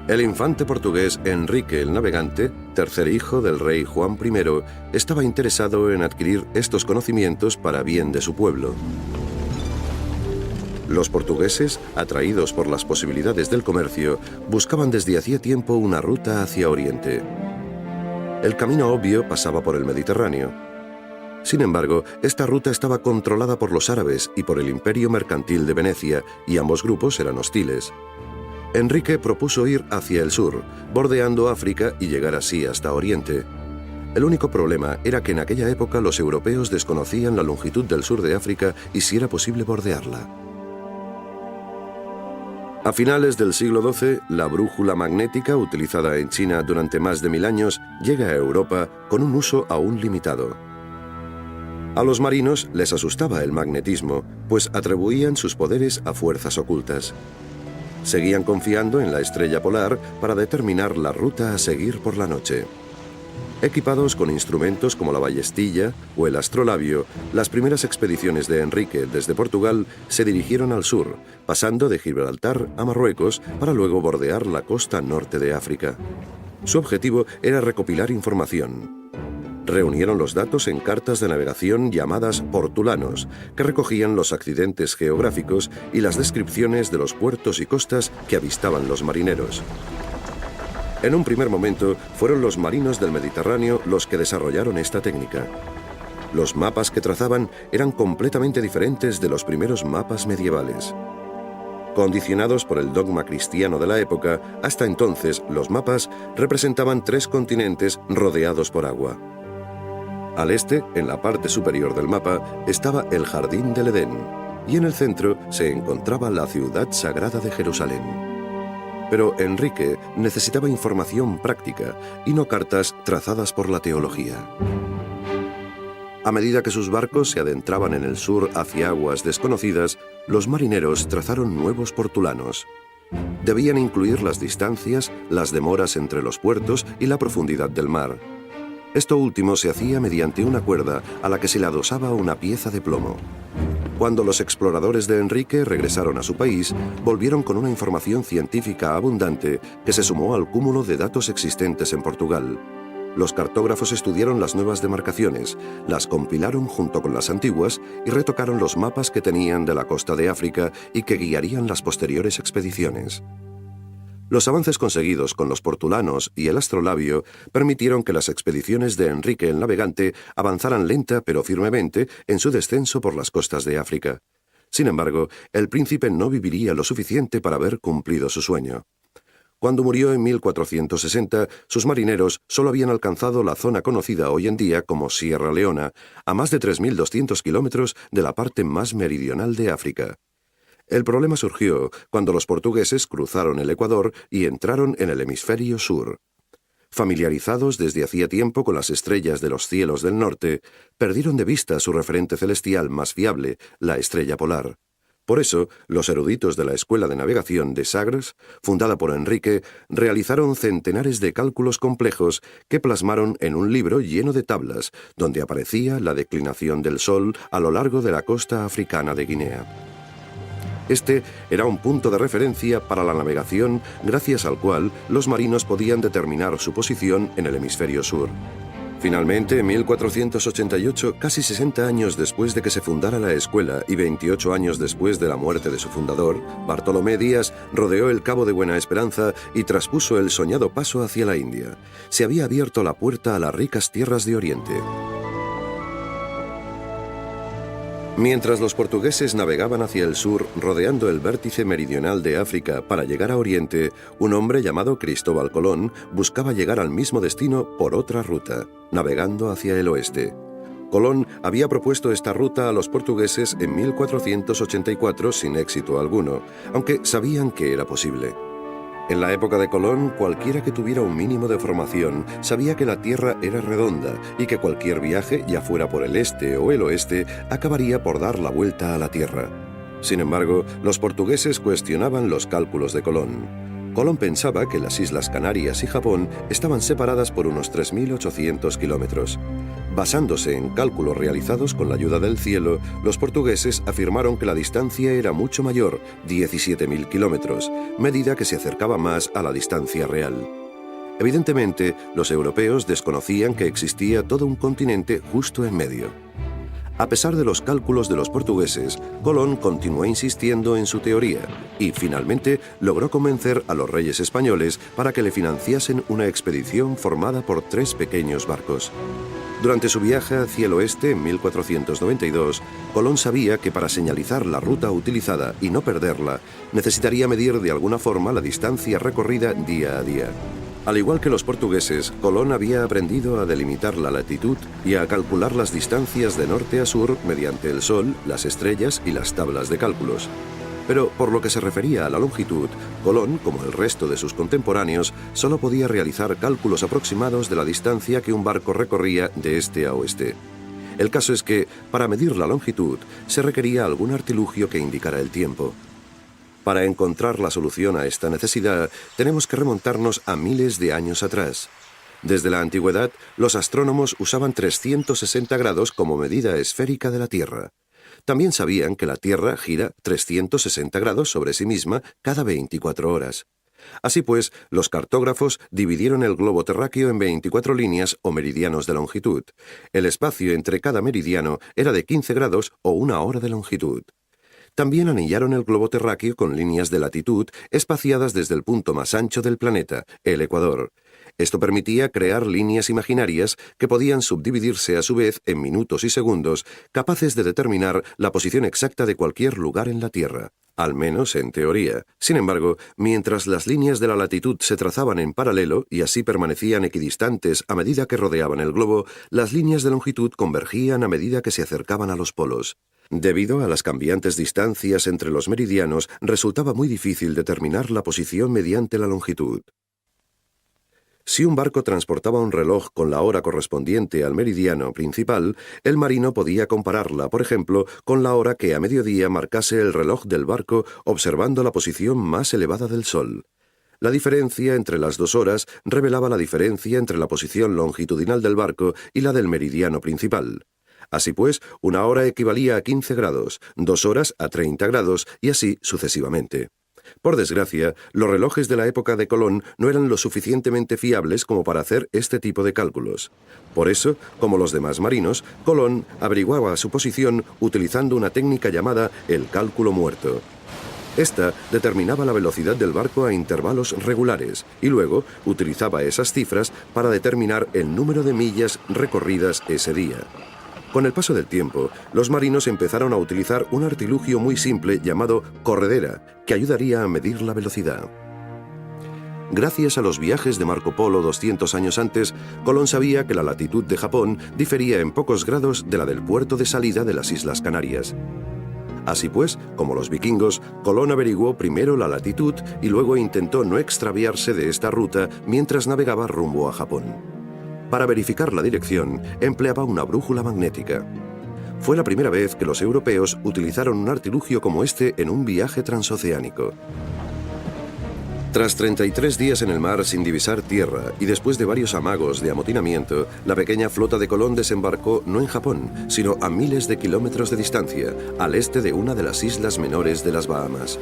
El infante portugués Enrique el Navegante, tercer hijo del rey Juan I, estaba interesado en adquirir estos conocimientos para bien de su pueblo. Los portugueses, atraídos por las posibilidades del comercio, buscaban desde hacía tiempo una ruta hacia Oriente. El camino obvio pasaba por el Mediterráneo. Sin embargo, esta ruta estaba controlada por los árabes y por el Imperio Mercantil de Venecia, y ambos grupos eran hostiles. Enrique propuso ir hacia el sur, bordeando África y llegar así hasta Oriente. El único problema era que en aquella época los europeos desconocían la longitud del sur de África y si era posible bordearla. A finales del siglo XII, la brújula magnética, utilizada en China durante más de 1000 años, llega a Europa con un uso aún limitado. A los marinos les asustaba el magnetismo, pues atribuían sus poderes a fuerzas ocultas. Seguían confiando en la estrella polar para determinar la ruta a seguir por la noche. Equipados con instrumentos como la ballestilla o el astrolabio, las primeras expediciones de Enrique desde Portugal se dirigieron al sur, pasando de Gibraltar a Marruecos para luego bordear la costa norte de África. Su objetivo era recopilar información. Reunieron los datos en cartas de navegación llamadas portulanos, que recogían los accidentes geográficos y las descripciones de los puertos y costas que avistaban los marineros. En un primer momento, fueron los marinos del Mediterráneo los que desarrollaron esta técnica. Los mapas que trazaban eran completamente diferentes de los primeros mapas medievales. Condicionados por el dogma cristiano de la época, hasta entonces los mapas representaban 3 continentes rodeados por agua. Al este, en la parte superior del mapa, estaba el Jardín del Edén, y en el centro se encontraba la ciudad sagrada de Jerusalén. Pero Enrique necesitaba información práctica y no cartas trazadas por la teología. A medida que sus barcos se adentraban en el sur hacia aguas desconocidas, los marineros trazaron nuevos portulanos. Debían incluir las distancias, las demoras entre los puertos y la profundidad del mar. Esto último se hacía mediante una cuerda a la que se le adosaba una pieza de plomo. Cuando los exploradores de Enrique regresaron a su país, volvieron con una información científica abundante que se sumó al cúmulo de datos existentes en Portugal. Los cartógrafos estudiaron las nuevas demarcaciones, las compilaron junto con las antiguas y retocaron los mapas que tenían de la costa de África y que guiarían las posteriores expediciones. Los avances conseguidos con los portulanos y el astrolabio permitieron que las expediciones de Enrique el Navegante avanzaran lenta pero firmemente en su descenso por las costas de África. Sin embargo, el príncipe no viviría lo suficiente para haber cumplido su sueño. Cuando murió en 1460, sus marineros solo habían alcanzado la zona conocida hoy en día como Sierra Leona, a más de 3.200 kilómetros de la parte más meridional de África. El problema surgió cuando los portugueses cruzaron el Ecuador y entraron en el hemisferio sur. Familiarizados desde hacía tiempo con las estrellas de los cielos del norte, perdieron de vista su referente celestial más fiable, la estrella polar. Por eso, los eruditos de la Escuela de Navegación de Sagres, fundada por Enrique, realizaron centenares de cálculos complejos que plasmaron en un libro lleno de tablas, donde aparecía la declinación del Sol a lo largo de la costa africana de Guinea. Este era un punto de referencia para la navegación gracias al cual los marinos podían determinar su posición en el hemisferio sur. Finalmente, en 1488, casi 60 años después de que se fundara la escuela y 28 años después de la muerte de su fundador, Bartolomé Díaz rodeó el Cabo de Buena Esperanza y traspuso el soñado paso hacia la India. Se había abierto la puerta a las ricas tierras de Oriente. Mientras los portugueses navegaban hacia el sur, rodeando el vértice meridional de África para llegar a Oriente, un hombre llamado Cristóbal Colón buscaba llegar al mismo destino por otra ruta, navegando hacia el oeste. Colón había propuesto esta ruta a los portugueses en 1484 sin éxito alguno, aunque sabían que era posible. En la época de Colón, cualquiera que tuviera un mínimo de formación sabía que la Tierra era redonda y que cualquier viaje, ya fuera por el este o el oeste, acabaría por dar la vuelta a la Tierra. Sin embargo, los portugueses cuestionaban los cálculos de Colón. Colón pensaba que las Islas Canarias y Japón estaban separadas por unos 3.800 kilómetros. Basándose en cálculos realizados con la ayuda del cielo, los portugueses afirmaron que la distancia era mucho mayor, 17.000 kilómetros, medida que se acercaba más a la distancia real. Evidentemente, los europeos desconocían que existía todo un continente justo en medio. A pesar de los cálculos de los portugueses, Colón continuó insistiendo en su teoría y finalmente logró convencer a los reyes españoles para que le financiasen una expedición formada por 3 pequeños barcos. Durante su viaje hacia el oeste en 1492, Colón sabía que para señalizar la ruta utilizada y no perderla, necesitaría medir de alguna forma la distancia recorrida día a día. Al igual que los portugueses, Colón había aprendido a delimitar la latitud y a calcular las distancias de norte a sur mediante el sol, las estrellas y las tablas de cálculos. Pero por lo que se refería a la longitud, Colón, como el resto de sus contemporáneos, solo podía realizar cálculos aproximados de la distancia que un barco recorría de este a oeste. El caso es que, para medir la longitud, se requería algún artilugio que indicara el tiempo. Para encontrar la solución a esta necesidad, tenemos que remontarnos a miles de años atrás. Desde la antigüedad, los astrónomos usaban 360 grados como medida esférica de la Tierra. También sabían que la Tierra gira 360 grados sobre sí misma cada 24 horas. Así pues, los cartógrafos dividieron el globo terráqueo en 24 líneas o meridianos de longitud. El espacio entre cada meridiano era de 15 grados o 1 hora de longitud. También anillaron el globo terráqueo con líneas de latitud espaciadas desde el punto más ancho del planeta, el ecuador. Esto permitía crear líneas imaginarias que podían subdividirse a su vez en minutos y segundos, capaces de determinar la posición exacta de cualquier lugar en la Tierra, al menos en teoría. Sin embargo, mientras las líneas de la latitud se trazaban en paralelo y así permanecían equidistantes a medida que rodeaban el globo, las líneas de longitud convergían a medida que se acercaban a los polos. Debido a las cambiantes distancias entre los meridianos, resultaba muy difícil determinar la posición mediante la longitud. Si un barco transportaba un reloj con la hora correspondiente al meridiano principal, el marino podía compararla, por ejemplo, con la hora que a mediodía marcase el reloj del barco observando la posición más elevada del sol. La diferencia entre las 2 horas revelaba la diferencia entre la posición longitudinal del barco y la del meridiano principal. Así pues, 1 hora equivalía a 15 grados, 2 horas a 30 grados y así sucesivamente. Por desgracia, los relojes de la época de Colón no eran lo suficientemente fiables como para hacer este tipo de cálculos. Por eso, como los demás marinos, Colón averiguaba su posición utilizando una técnica llamada el cálculo muerto. Esta determinaba la velocidad del barco a intervalos regulares y luego utilizaba esas cifras para determinar el número de millas recorridas ese día. Con el paso del tiempo, los marinos empezaron a utilizar un artilugio muy simple llamado corredera, que ayudaría a medir la velocidad. Gracias a los viajes de Marco Polo 200 años antes, Colón sabía que la latitud de Japón difería en pocos grados de la del puerto de salida de las Islas Canarias. Así pues, como los vikingos, Colón averiguó primero la latitud y luego intentó no extraviarse de esta ruta mientras navegaba rumbo a Japón. Para verificar la dirección, empleaba una brújula magnética. Fue la primera vez que los europeos utilizaron un artilugio como este en un viaje transoceánico. Tras 33 días en el mar sin divisar tierra y después de varios amagos de amotinamiento, la pequeña flota de Colón desembarcó no en Japón, sino a miles de kilómetros de distancia, al este de una de las islas menores de las Bahamas.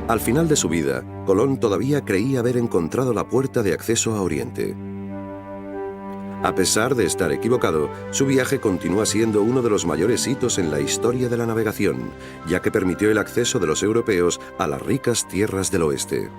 Al final de su vida, Colón todavía creía haber encontrado la puerta de acceso a Oriente. A pesar de estar equivocado, su viaje continúa siendo uno de los mayores hitos en la historia de la navegación, ya que permitió el acceso de los europeos a las ricas tierras del oeste.